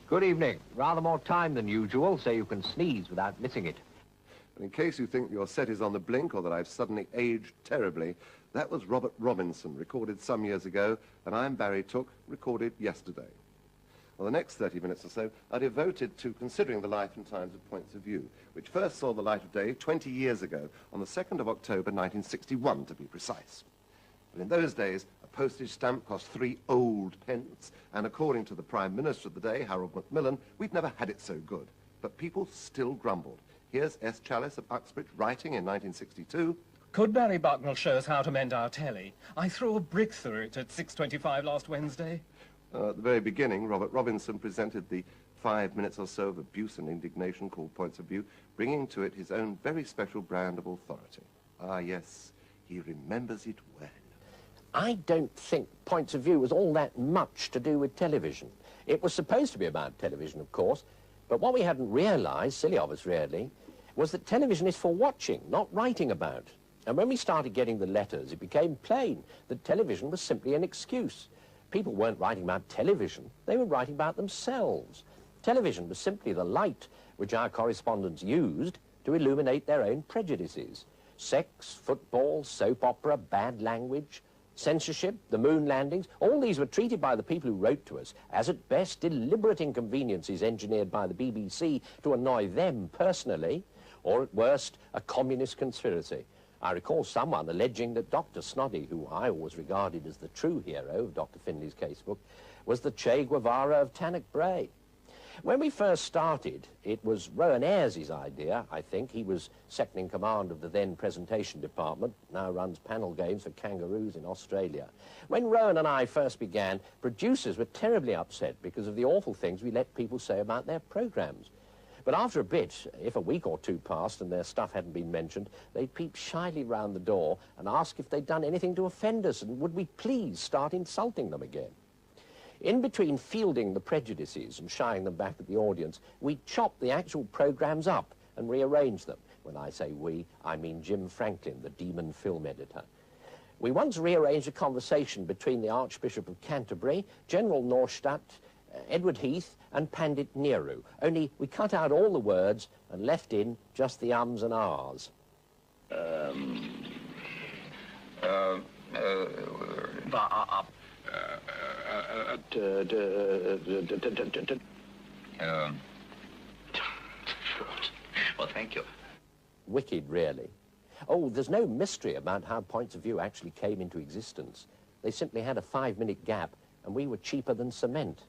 Good evening. Rather more time than usual, so you can sneeze without missing it. And in case you think your set is on the blink or that I've suddenly aged terribly, that was Robert Robinson, recorded some years ago, and I'm Barry Took, recorded yesterday. Well, the next 30 minutes or so are devoted to considering the life and times of Points of View, which first saw the light of day 20 years ago, on the 2nd of October 1961, to be precise. But in those days, a postage stamp cost 3 old pence, and according to the Prime Minister of the day, Harold Macmillan, we'd never had it so good. But people still grumbled. Here's S. Challis of Uxbridge writing in 1962. Could Barry Bucknell show us how to mend our telly? I threw a brick through it at 6:25 last Wednesday. At the very beginning, Robert Robinson presented the 5 minutes or so of abuse and indignation called Points of View, bringing to it his own very special brand of authority. Ah, yes, he remembers it well. I don't think Points of View was all that much to do with television. It was supposed to be about television, of course, but what we hadn't realised, silly of us really, was that television is for watching, not writing about. And when we started getting the letters, it became plain that television was simply an excuse. People weren't writing about television, they were writing about themselves. Television was simply the light which our correspondents used to illuminate their own prejudices. Sex, football, soap opera, bad language, censorship, the moon landings, all these were treated by the people who wrote to us as at best deliberate inconveniences engineered by the BBC to annoy them personally, or at worst a communist conspiracy. I recall someone alleging that Dr. Snoddy, who I always regarded as the true hero of Dr. Finley's casebook, was the Che Guevara of Tannock Bray. When we first started, it was Rowan Ayres's idea, I think. He was second in command of the then presentation department, now runs panel games for kangaroos in Australia. When Rowan and I first began, producers were terribly upset because of the awful things we let people say about their programmes. But after a bit, if a week or two passed and their stuff hadn't been mentioned, they'd peep shyly round the door and ask if they'd done anything to offend us and would we please start insulting them again. In between fielding the prejudices and shying them back at the audience, we'd chop the actual programmes up and rearrange them. When I say we, I mean Jim Franklin, the demon film editor. We once rearranged a conversation between the Archbishop of Canterbury, General Norstadt, Edward Heath and Pandit Nehru, only we cut out all the words and left in just the ums and ahs. Well, thank you. Wicked, really. Oh, there's no mystery about how Points of View actually came into existence. They simply had a 5-minute gap, and we were cheaper than cement.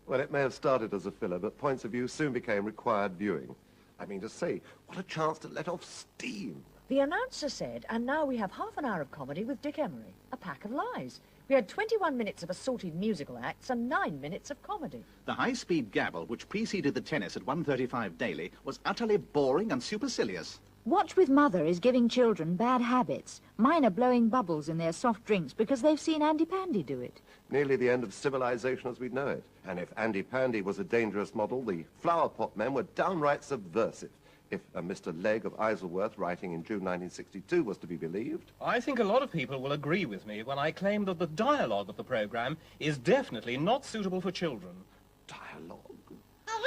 Well, it may have started as a filler, but Points of View soon became required viewing. I mean to say, what a chance to let off steam. The announcer said, and now we have half an hour of comedy with Dick Emery. A pack of lies. We had 21 minutes of assorted musical acts and 9 minutes of comedy. The high-speed gabble which preceded the tennis at 1:35 daily was utterly boring and supercilious. Watch with Mother is giving children bad habits. Mine are blowing bubbles in their soft drinks because they've seen Andy Pandy do it. Nearly the end of civilization as we know it. And if Andy Pandy was a dangerous model, the flower pot men were downright subversive. If Mr. Legg of Isleworth, writing in June 1962, was to be believed. I think a lot of people will agree with me when I claim that the dialogue of the programme is definitely not suitable for children. Dialogue? Oh,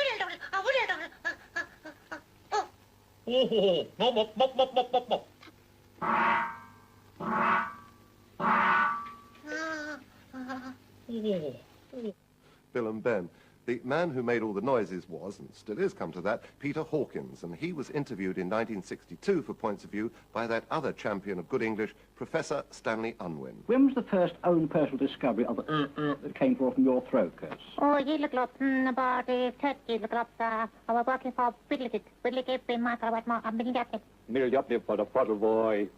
Bill and Ben. The man who made all the noises was, and still is, come to that, Peter Hawkins, and he was interviewed in 1962 for Points of View by that other champion of good English, Professor Stanley Unwin. When was the first own personal discovery of that came forth from your throat, Curse? Oh, you look up about 30 look up I was working for Whitlickip in my For the bottle boy.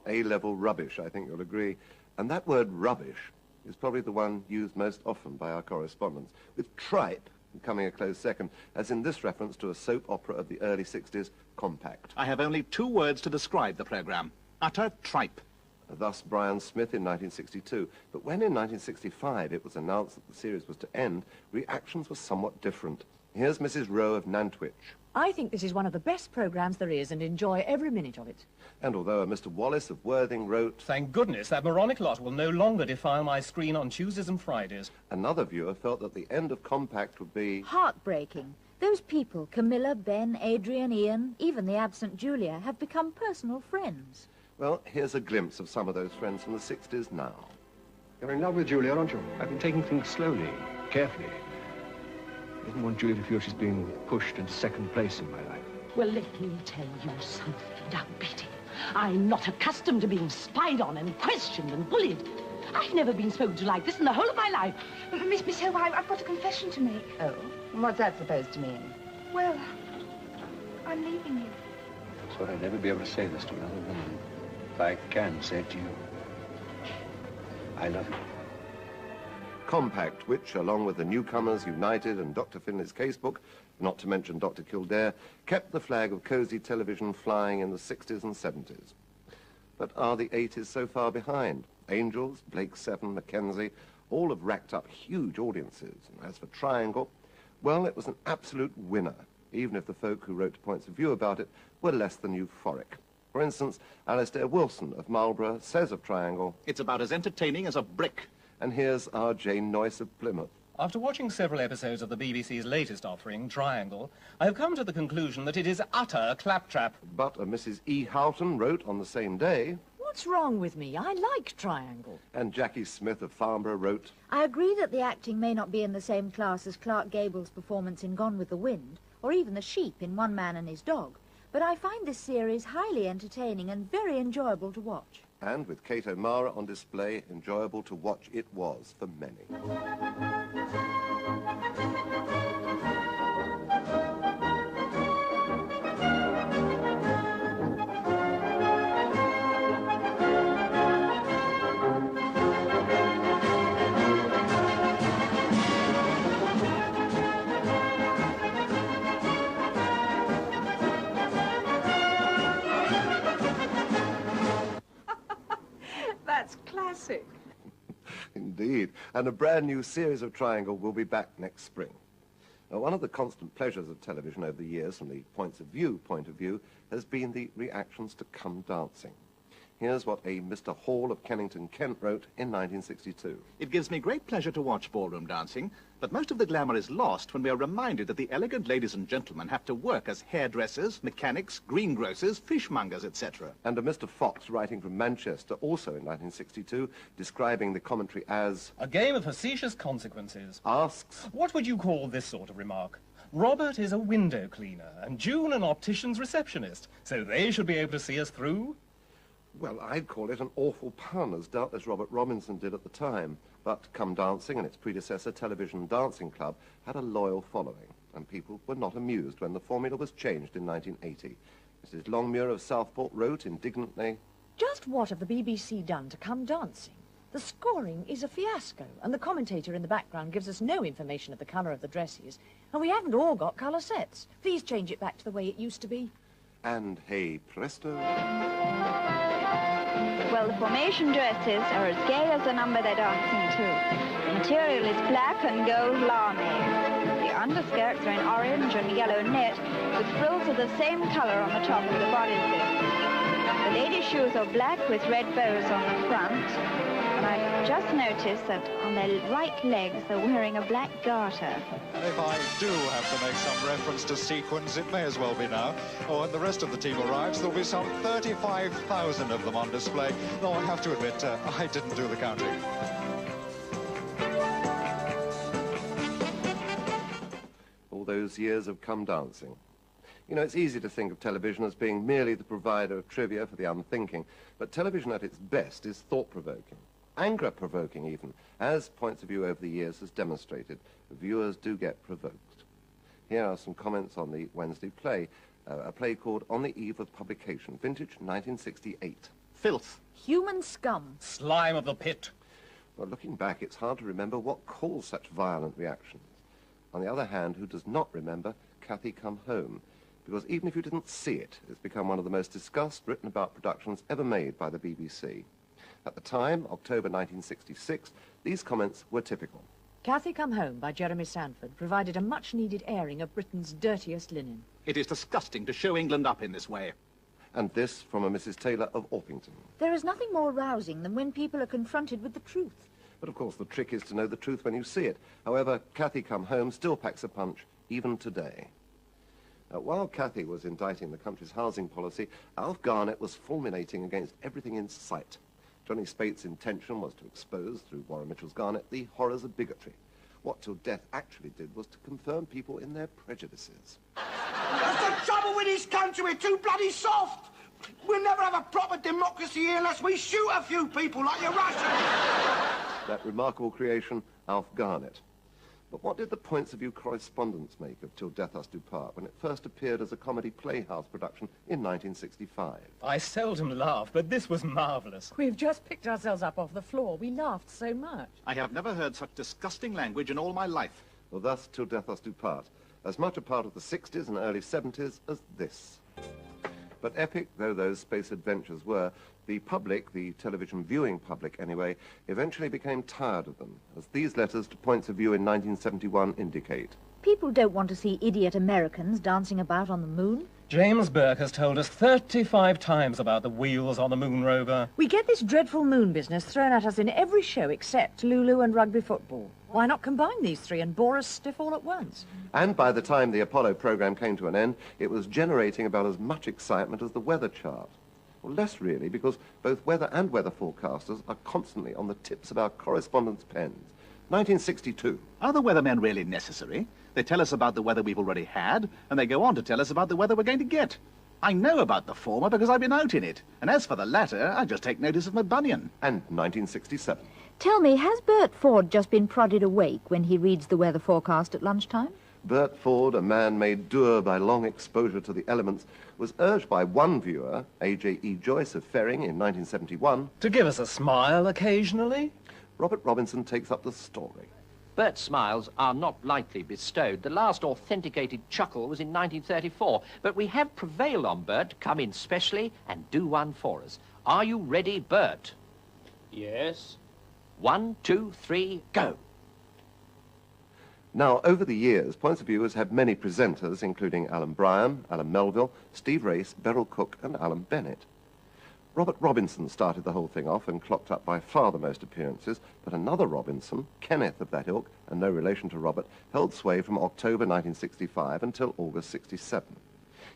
A-level rubbish, I think you'll agree. And that word rubbish is probably the one used most often by our correspondents, with tripe coming a close second, as in this reference to a soap opera of the early 60s, Compact. I have only 2 words to describe the programme. Utter tripe. Thus Brian Smith in 1962. But when in 1965 it was announced that the series was to end, reactions were somewhat different. Here's Mrs. Rowe of Nantwich. I think this is one of the best programmes there is and enjoy every minute of it. And although a Mr. Wallace of Worthing wrote, Thank goodness that moronic lot will no longer defile my screen on Tuesdays and Fridays. another viewer felt that the end of Compact would be... Heartbreaking. Those people, Camilla, Ben, Adrian, Ian, even the absent Julia, have become personal friends. Well, here's a glimpse of some of those friends from the 60s now. You're in love with Julia, aren't you? I've been taking things slowly, carefully. I didn't want Julia to feel she's being pushed into second place in my life. Well, let me tell you something, now, Betty. I'm not accustomed to being spied on and questioned and bullied. I've never been spoken to like this in the whole of my life. Miss Hill, I've got a confession to make. Oh? What's that supposed to mean? Well, I'm leaving you. I thought I'd never be able to say this to another woman. If I can say it to you. I love you. Compact, which, along with the Newcomers, United and Dr. Finley's Casebook, not to mention Dr. Kildare, kept the flag of cosy television flying in the 60s and 70s. But are the 80s so far behind? Angels, Blake Seven, Mackenzie, all have racked up huge audiences. And as for Triangle, well, it was an absolute winner, even if the folk who wrote points of view about it were less than euphoric. For instance, Alistair Wilson of Marlborough says of Triangle, It's about as entertaining as a brick. And here's our Jane Noyce of Plymouth. After watching several episodes of the BBC's latest offering, Triangle, I have come to the conclusion that it is utter claptrap. But a Mrs. E. Houghton wrote on the same day, What's wrong with me? I like Triangle. and Jackie Smith of Farnborough wrote, I agree that the acting may not be in the same class as Clark Gable's performance in Gone with the Wind, or even the sheep in One Man and His Dog, but I find this series highly entertaining and very enjoyable to watch. and with Kate O'Mara on display, enjoyable to watch it was for many. That's classic. Indeed, and a brand new series of Triangle will be back next spring. Now, one of the constant pleasures of television over the years, from the point of view, has been the reactions to Come Dancing. Here's what a Mr. Hall of Kennington, Kent wrote in 1962. It gives me great pleasure to watch ballroom dancing, but most of the glamour is lost when we are reminded that the elegant ladies and gentlemen have to work as hairdressers, mechanics, greengrocers, fishmongers, etc. And a Mr. Fox, writing from Manchester, also in 1962, describing the commentary as... A game of facetious consequences. Asks... What would you call this sort of remark? Robert is a window cleaner, and June an optician's receptionist, so they should be able to see us through? Well, I'd call it an awful pun, as doubtless Robert Robinson did at the time. But Come Dancing and its predecessor, Television Dancing Club, had a loyal following, and people were not amused when the formula was changed in 1980. Mrs. Longmuir of Southport wrote indignantly, Just what have the BBC done to Come Dancing? The scoring is a fiasco, and the commentator in the background gives us no information of the colour of the dresses, and we haven't all got colour sets. Please change it back to the way it used to be. and hey presto... Well, the formation dresses are as gay as the number they're dancing to. The material is black and gold lame. The underskirts are in orange and yellow net, with frills of the same colour on the top of the bodices. The ladies' shoes are black with red bows on the front, and I've just noticed that on their right legs they're wearing a black garter. If I do have to make some reference to sequins, it may as well be now. Oh, and the rest of the team arrives. There'll be some 35,000 of them on display. Though I have to admit, I didn't do the counting. All those years of Come Dancing. You know, it's easy to think of television as being merely the provider of trivia for the unthinking, but television at its best is thought-provoking, anger-provoking even, as Points of View over the years has demonstrated. Viewers do get provoked. Here are some comments on the Wednesday play, a play called On the Eve of Publication, vintage 1968. Filth. Human scum. Slime of the pit. Well, looking back, it's hard to remember what caused such violent reactions. On the other hand, who does not remember Cathy Come Home? Because even if you didn't see it, it's become one of the most discussed, written about productions ever made by the BBC. At the time, October 1966, these comments were typical. Cathy Come Home by Jeremy Sanford provided a much-needed airing of Britain's dirtiest linen. It is disgusting to show England up in this way. And this from a Mrs. Taylor of Orpington. There is nothing more rousing than when people are confronted with the truth. But of course the trick is to know the truth when you see it. However, Cathy Come Home still packs a punch, even today. While Cathy was indicting the country's housing policy, Alf Garnett was fulminating against everything in sight. Johnny Spate's intention was to expose, through Warren Mitchell's Garnett, the horrors of bigotry. What Till Death actually did was to confirm people in their prejudices. That's the trouble with this country, we're too bloody soft. We'll never have a proper democracy here unless we shoot a few people like your Russians. That remarkable creation, Alf Garnett. But what did the Points of View correspondents make of Till Death Us Do Part when it first appeared as a comedy playhouse production in 1965? I seldom laugh, but this was marvellous. We've just picked ourselves up off the floor. We laughed so much. I have never heard such disgusting language in all my life. Well, thus, Till Death Us Do Part. As much a part of the 60s and early 70s as this. But epic though those space adventures were, the public, the television viewing public anyway, eventually became tired of them, as these letters to Points of View in 1971 indicate. People don't want to see idiot Americans dancing about on the moon. James Burke has told us 35 times about the wheels on the moon rover. We get this dreadful moon business thrown at us in every show except Lulu and rugby football. Why not combine these three and bore us stiff all at once? And by the time the Apollo program came to an end, it was generating about as much excitement as the weather chart. Well, less really, because both weather and weather forecasters are constantly on the tips of our correspondents' pens. 1962. Are the weathermen really necessary? They tell us about the weather we've already had, and they go on to tell us about the weather we're going to get. I know about the former because I've been out in it. And as for the latter, I just take notice of my bunion. And 1967. Tell me, has Bert Ford just been prodded awake when he reads the weather forecast at lunchtime? Bert Ford, a man made dour by long exposure to the elements, was urged by one viewer, A.J.E. Joyce of Ferring in 1971... to give us a smile occasionally. Robert Robinson takes up the story. Bert's smiles are not lightly bestowed. The last authenticated chuckle was in 1934, but we have prevailed on Bert to come in specially and do one for us. Are you ready, Bert? Yes. 1, 2, 3, go. Now, over the years, Points of View has had many presenters, including Alan Bryan, Alan Melville, Steve Race, Beryl Cook and Alan Bennett. Robert Robinson started the whole thing off and clocked up by far the most appearances, but another Robinson, Kenneth of that ilk, and no relation to Robert, held sway from October 1965 until August 67.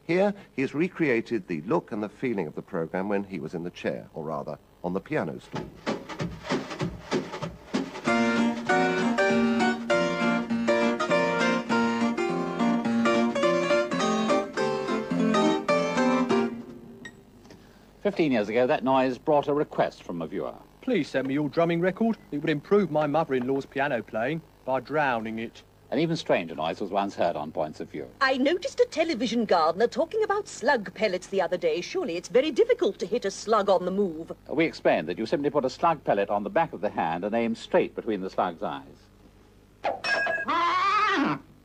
Here, he has recreated the look and the feeling of the programme when he was in the chair, or rather, on the piano stool. "15 years ago, that noise brought a request from a viewer. Please send me your drumming record. It would improve my mother-in-law's piano playing by drowning it." An even stranger noise was once heard on Points of View. I noticed a television gardener talking about slug pellets the other day. Surely it's very difficult to hit a slug on the move. We explained that you simply put a slug pellet on the back of the hand and aim straight between the slug's eyes.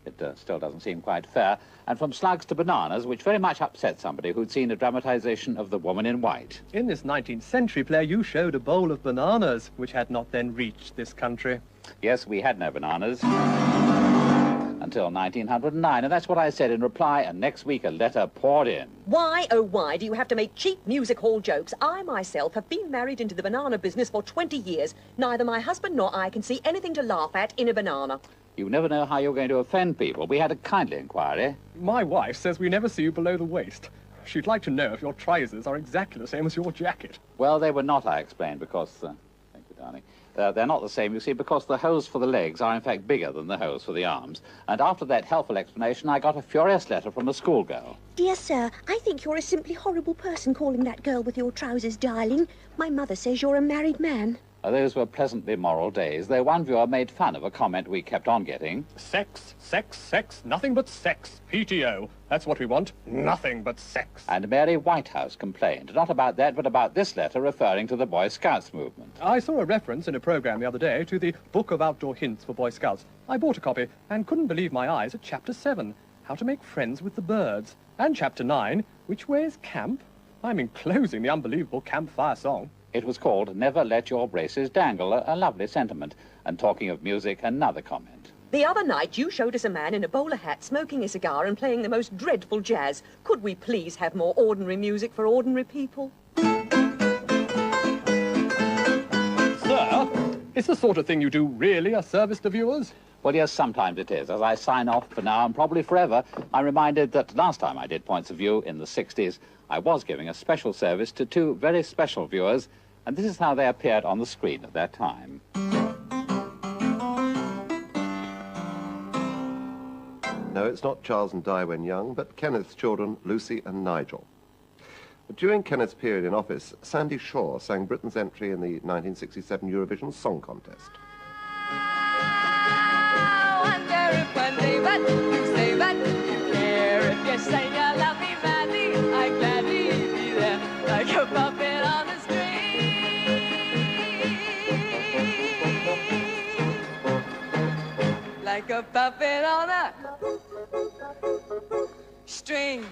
It still doesn't seem quite fair. And from slugs to bananas, which very much upset somebody who'd seen a dramatization of The Woman in White. In this 19th century play, you showed a bowl of bananas, which had not then reached this country. Yes, we had no bananas until 1909, and that's what I said in reply, and next week a letter poured in. Why, oh why, do you have to make cheap music hall jokes? I myself have been married into the banana business for 20 years. Neither my husband nor I can see anything to laugh at in a banana. You never know how you're going to offend people. We had a kindly inquiry. My wife says we never see you below the waist. She'd like to know if your trousers are exactly the same as your jacket. Well, they were not, I explained, because... thank you, darling. They're not the same, you see, because the holes for the legs are, in fact, bigger than the holes for the arms. And after that helpful explanation, I got a furious letter from a schoolgirl. Dear sir, I think you're a simply horrible person calling that girl with your trousers, darling. My mother says you're a married man. Those were pleasantly moral days, though one viewer made fun of a comment we kept on getting. Sex, sex, sex, nothing but sex. PTO. That's what we want. Nothing but sex. And Mary Whitehouse complained, not about that, but about this letter referring to the Boy Scouts movement. I saw a reference in a programme the other day to the Book of Outdoor Hints for Boy Scouts. I bought a copy and couldn't believe my eyes at Chapter 7, How to Make Friends with the Birds, and Chapter 9, Which Way is Camp? I'm enclosing the unbelievable campfire song. It was called Never Let Your Braces Dangle, a lovely sentiment. And talking of music, another comment. The other night you showed us a man in a bowler hat smoking a cigar and playing the most dreadful jazz. Could we please have more ordinary music for ordinary people? Sir, is the sort of thing you do really a service to viewers? Well, yes, sometimes it is. As I sign off for now and probably forever, I'm reminded that last time I did Points of View in the 60s, I was giving a special service to two very special viewers, and this is how they appeared on the screen at that time. No, it's not Charles and Di when young, but Kenneth's children, Lucy and Nigel. But during Kenneth's period in office, Sandy Shaw sang Britain's entry in the 1967 Eurovision Song Contest. I wonder if one day but you say but you care. If you say you love me madly, I gladly be there like a puppet on the string. Like a puppet on a string.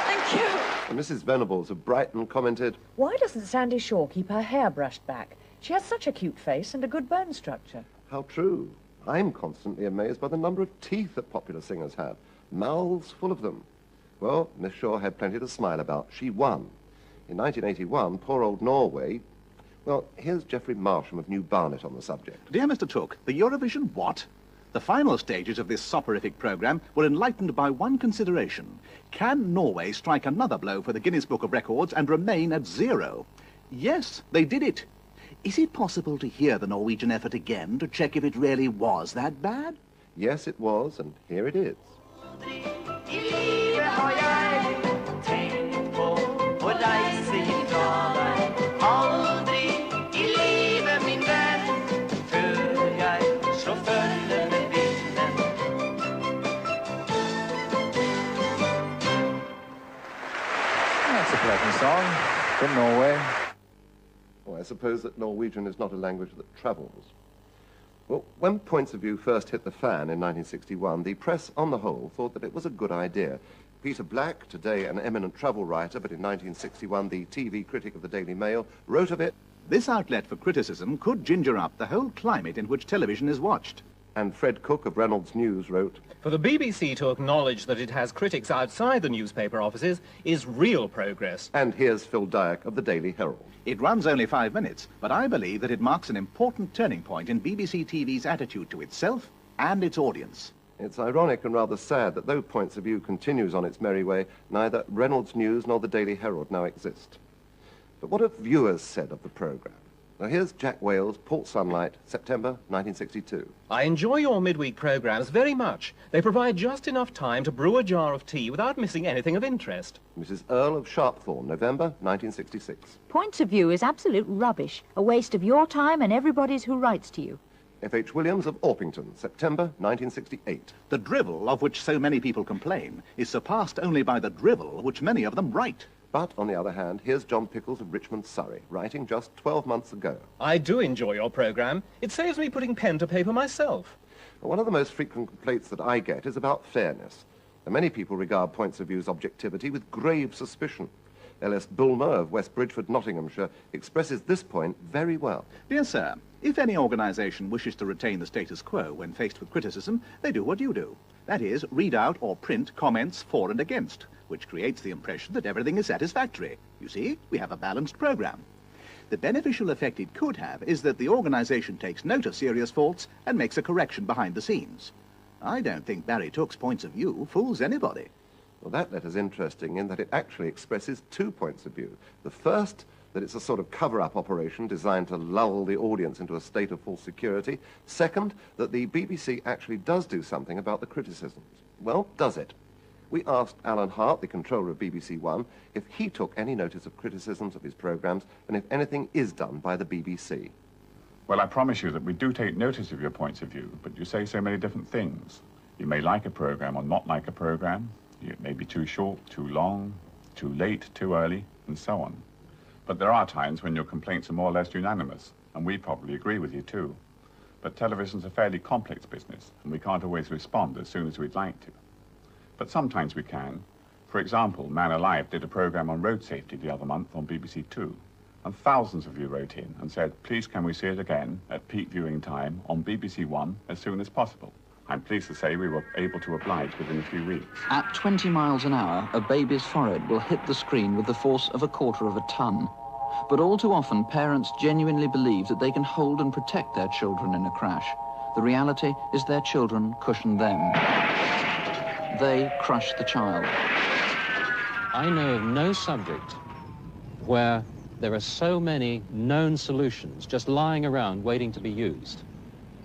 Thank you. And Mrs. Venables of Brighton commented, Why doesn't Sandy Shaw keep her hair brushed back? She has such a cute face and a good bone structure. how true. I'm constantly amazed by the number of teeth that popular singers have. Mouths full of them. Well, Miss Shaw had plenty to smile about. She won. In 1981, poor old Norway... Well, here's Geoffrey Marsham of New Barnet on the subject. Dear Mr. Tooke, the Eurovision what? The final stages of this soporific programme were enlightened by one consideration. Can Norway strike another blow for the Guinness Book of Records and remain at 0? Yes, they did it. Is it possible to hear the Norwegian effort again to check if it really was that bad? Yes, it was, and here it is. That's a pleasant song from Norway. Well, I suppose that Norwegian is not a language that travels. Well, when Points of View first hit the fan in 1961, the press, on the whole, thought that it was a good idea. Peter Black, today an eminent travel writer, but in 1961 the TV critic of the Daily Mail, wrote of it, "This outlet for criticism could ginger up the whole climate in which television is watched." And Fred Cook of Reynolds News wrote, For the BBC to acknowledge that it has critics outside the newspaper offices is real progress. And here's Phil Dyack of the Daily Herald. It runs only 5 minutes, but I believe that it marks an important turning point in BBC TV's attitude to itself and its audience. It's ironic and rather sad that though Points of View continues on its merry way, neither Reynolds News nor the Daily Herald now exist. But what have viewers said of the programme? Now here's Jack Wales, Port Sunlight, September 1962. I enjoy your midweek programmes very much. They provide just enough time to brew a jar of tea without missing anything of interest. Mrs. Earl of Sharpthorne, November 1966. Points of View is absolute rubbish, a waste of your time and everybody's who writes to you. F.H. Williams of Orpington, September 1968. The drivel of which so many people complain is surpassed only by the drivel which many of them write. But, on the other hand, here's John Pickles of Richmond, Surrey, writing just 12 months ago. I do enjoy your programme. It saves me putting pen to paper myself. One of the most frequent complaints that I get is about fairness. And many people regard Points of View's objectivity with grave suspicion. L.S. Bulmer of West Bridgeford, Nottinghamshire, expresses this point very well. Dear sir, if any organisation wishes to retain the status quo when faced with criticism, they do what you do. That is, read out or print comments for and against, which creates the impression that everything is satisfactory. You see, we have a balanced programme. The beneficial effect it could have is that the organisation takes note of serious faults and makes a correction behind the scenes. I don't think Barry Tooke's Points of View fools anybody. Well, that letter's interesting in that it actually expresses 2 points of view. The first, that it's a sort of cover-up operation designed to lull the audience into a state of false security. Second, that the BBC actually does do something about the criticisms. Well, does it? We asked Alan Hart, the controller of BBC1, if he took any notice of criticisms of his programmes and if anything is done by the BBC. Well, I promise you that we do take notice of your points of view, but you say so many different things. You may like a programme or not like a programme. It may be too short, too long, too late, too early, and so on. But there are times when your complaints are more or less unanimous, and we probably agree with you too. But television's a fairly complex business, and we can't always respond as soon as we'd like to. But sometimes we can, For example, Man Alive did a programme on road safety the other month on BBC2, and thousands of you wrote in and said, please can we see it again at peak viewing time on BBC1 as soon as possible. I'm pleased to say we were able to oblige within a few weeks. At 20 miles an hour, a baby's forehead will hit the screen with the force of 1/4 of a ton. But all too often, parents genuinely believe that they can hold and protect their children in a crash. The reality is their children cushion them. They crush the child. I know of no subject where there are so many known solutions just lying around waiting to be used.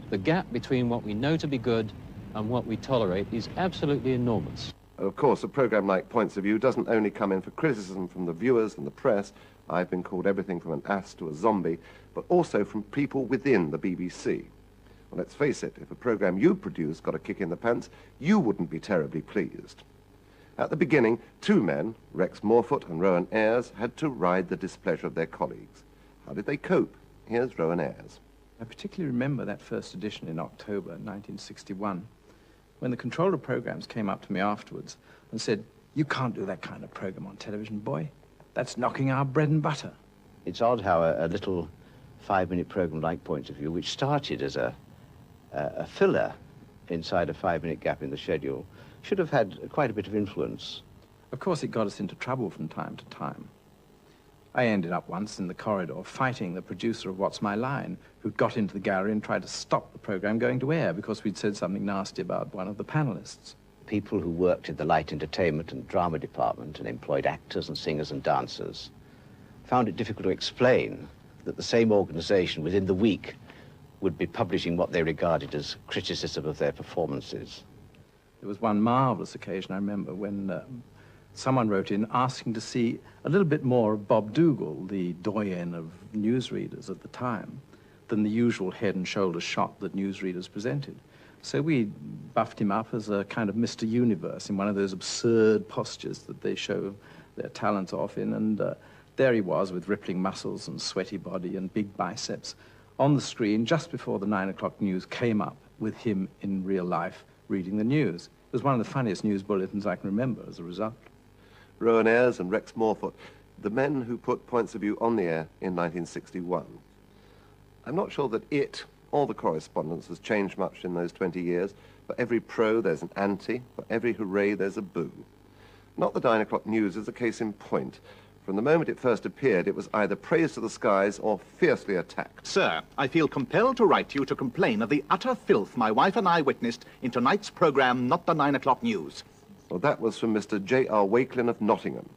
The gap between what we know to be good and what we tolerate is absolutely enormous. Of course, a programme like Points of View doesn't only come in for criticism from the viewers and the press. I've been called everything from an ass to a zombie, but also from people within the BBC. Well, let's face it, if a programme you produced got a kick in the pants, you wouldn't be terribly pleased. At the beginning, two men, Rex Morfoot and Rowan Ayres, had to ride the displeasure of their colleagues. How did they cope? Here's Rowan Ayres. I particularly remember that first edition in October 1961, when the controller of programmes came up to me afterwards and said, "You can't do that kind of programme on television, boy. That's knocking our bread and butter." It's odd how a little 5-minute programme like Points of View, which started as a filler inside a 5-minute gap in the schedule, should have had quite a bit of influence. Of course, it got us into trouble from time to time. I ended up once in the corridor fighting the producer of What's My Line, who'd got into the gallery and tried to stop the programme going to air because we'd said something nasty about one of the panellists. People who worked in the light entertainment and drama department and employed actors and singers and dancers found it difficult to explain that the same organisation within the week would be publishing what they regarded as criticism of their performances. There was one marvellous occasion, I remember, when someone wrote in asking to see a little bit more of Bob Dougall, the doyen of newsreaders at the time, than the usual head and shoulders shot that newsreaders presented. So we buffed him up as a kind of Mr. Universe in one of those absurd postures that they show their talent off in, and there he was with rippling muscles and sweaty body and big biceps on the screen just before the 9 o'clock news came up with him in real life reading the news. It was one of the funniest news bulletins I can remember as a result. Rowan Ayres and Rex Morfoot, the men who put Points of View on the air in 1961. I'm not sure that it, or the correspondence, has changed much in those 20 years. For every pro, there's an anti. For every hooray, there's a boo. Not the 9 o'clock news is a case in point. From the moment it first appeared, it was either praised to the skies or fiercely attacked. Sir, I feel compelled to write to you to complain of the utter filth my wife and I witnessed in tonight's programme, Not the 9 o'clock News. Well, that was from Mr. J.R. Wakelin of Nottingham.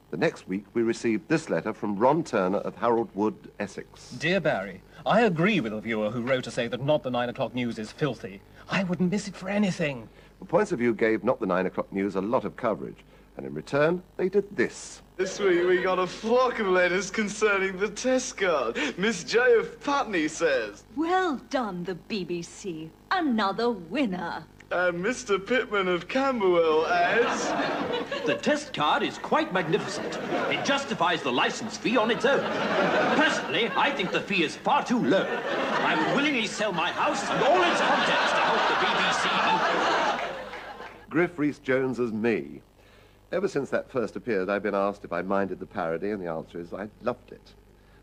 The next week, we received this letter from Ron Turner of Harold Wood, Essex. Dear Barry, I agree with a viewer who wrote to say that Not the 9 o'clock News is filthy. I wouldn't miss it for anything. Well, Points of View gave Not the 9 o'clock News a lot of coverage, and in return, they did this. This week we got a flock of letters concerning the test card. Miss J of Putney says. Well done, the BBC. Another winner. And Mr. Pittman of Camberwell adds... The test card is quite magnificent. It justifies the license fee on its own. Personally, I think the fee is far too low. I would willingly sell my house and all its contents to help the BBC. Griff Rhys-Jones as me. Ever since that first appeared, I've been asked if I minded the parody, and the answer is I loved it.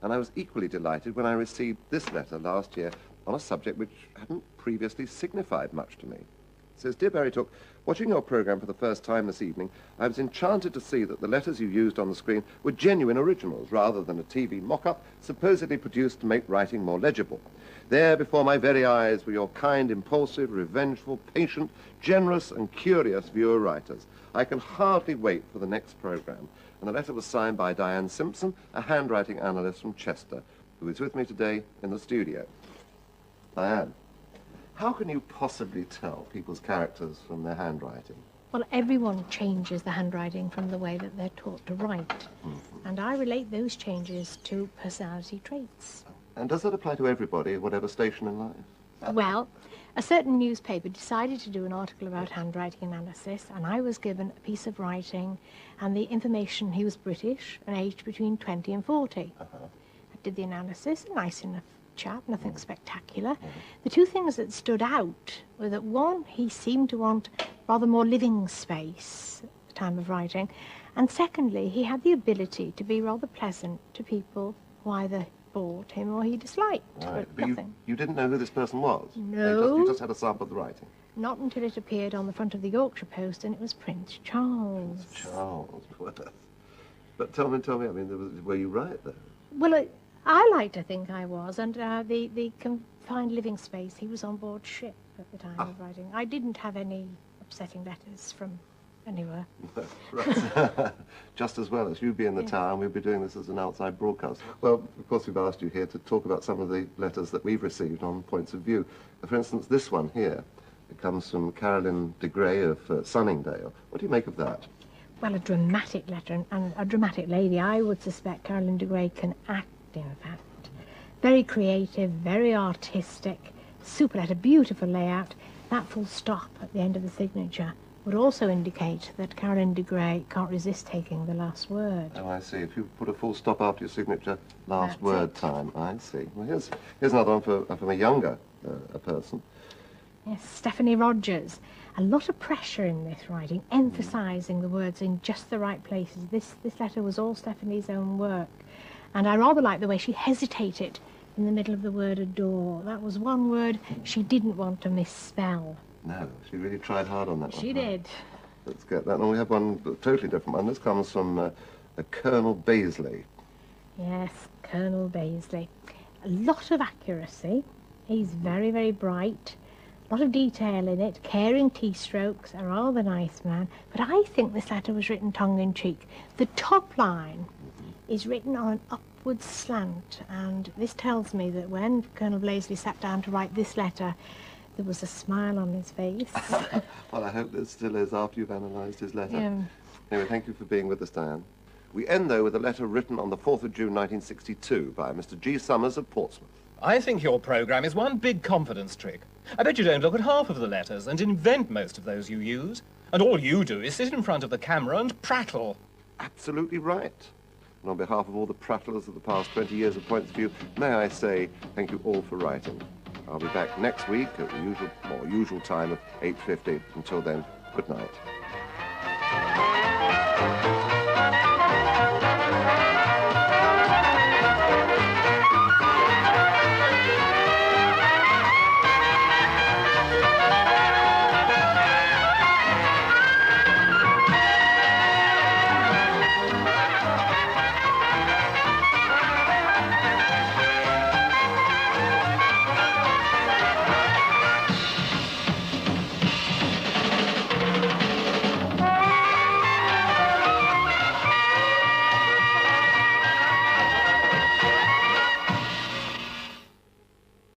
And I was equally delighted when I received this letter last year on a subject which hadn't previously signified much to me. It says, Dear Barry Took, watching your programme for the first time this evening, I was enchanted to see that the letters you used on the screen were genuine originals rather than a TV mock-up supposedly produced to make writing more legible. There before my very eyes were your kind, impulsive, revengeful, patient, generous and curious viewer writers. I can hardly wait for the next programme. And the letter was signed by Diane Simpson, a handwriting analyst from Chester, who is with me today in the studio. Diane, how can you possibly tell people's characters from their handwriting? Well, everyone changes the handwriting from the way that they're taught to write. And I relate those changes to personality traits. And does that apply to everybody, whatever station in life? Well, a certain newspaper decided to do an article about handwriting analysis, and I was given a piece of writing and the information he was British and aged between 20 and 40. I did the analysis, a nice enough chap, nothing spectacular. The two things that stood out were that, one, he seemed to want rather more living space. At the lifetime of writing. And secondly, he had the ability to be rather pleasant to people who either bored him or he disliked. Right. But But nothing. you didn't know who this person was? No. You just had a sample of the writing? Not until it appeared on the front of the Yorkshire Post, and it was Prince Charles. Charles. But tell me, I mean, were you right there? Well, I like to think I was, and the confined living space, he was on board ship at the time of writing. I didn't have any upsetting letters from anywhere. Right. Just as well as you'd be in the town, we'd be doing this as an outside broadcast. Well, of course, we've asked you here to talk about some of the letters that we've received on points of view. For instance, this one here, it comes from Caroline de Grey of Sunningdale. What do you make of that? Well, a dramatic letter, and a dramatic lady. I would suspect Caroline de Grey can act, in fact. Very creative, very artistic, super letter, beautiful layout. That full stop at the end of the signature would also indicate that Caroline de Grey can't resist taking the last word. Oh, I see. If you put a full stop after your signature, last word time. I see. Well, here's another one from a younger person. Yes, Stephanie Rogers. A lot of pressure in this writing, emphasising the words in just the right places. This letter was all Stephanie's own work. And I rather like the way she hesitated in the middle of the word adore. That was one word she didn't want to misspell. No, she really tried hard on that one. She did. Let's get that. And we have one, a totally different one. This comes from a Colonel Baisley. Yes, Colonel Baisley. A lot of accuracy. He's very, very bright. A lot of detail in it, caring keystrokes, a rather nice man. But I think this letter was written tongue-in-cheek. The top line is written on an upward slant, and this tells me that when Colonel Baisley sat down to write this letter, there was a smile on his face. Well, I hope there still is after you've analysed his letter. Yeah. Anyway, thank you for being with us, Diane. We end, though, with a letter written on the 4th of June, 1962, by Mr. G. Summers of Portsmouth. I think your programme is one big confidence trick. I bet you don't look at half of the letters and invent most of those you use. And all you do is sit in front of the camera and prattle. Absolutely right. And on behalf of all the prattlers of the past 20 years of Points of View, may I say thank you all for writing. I'll be back next week at the usual time of 8:50. Until then, good night.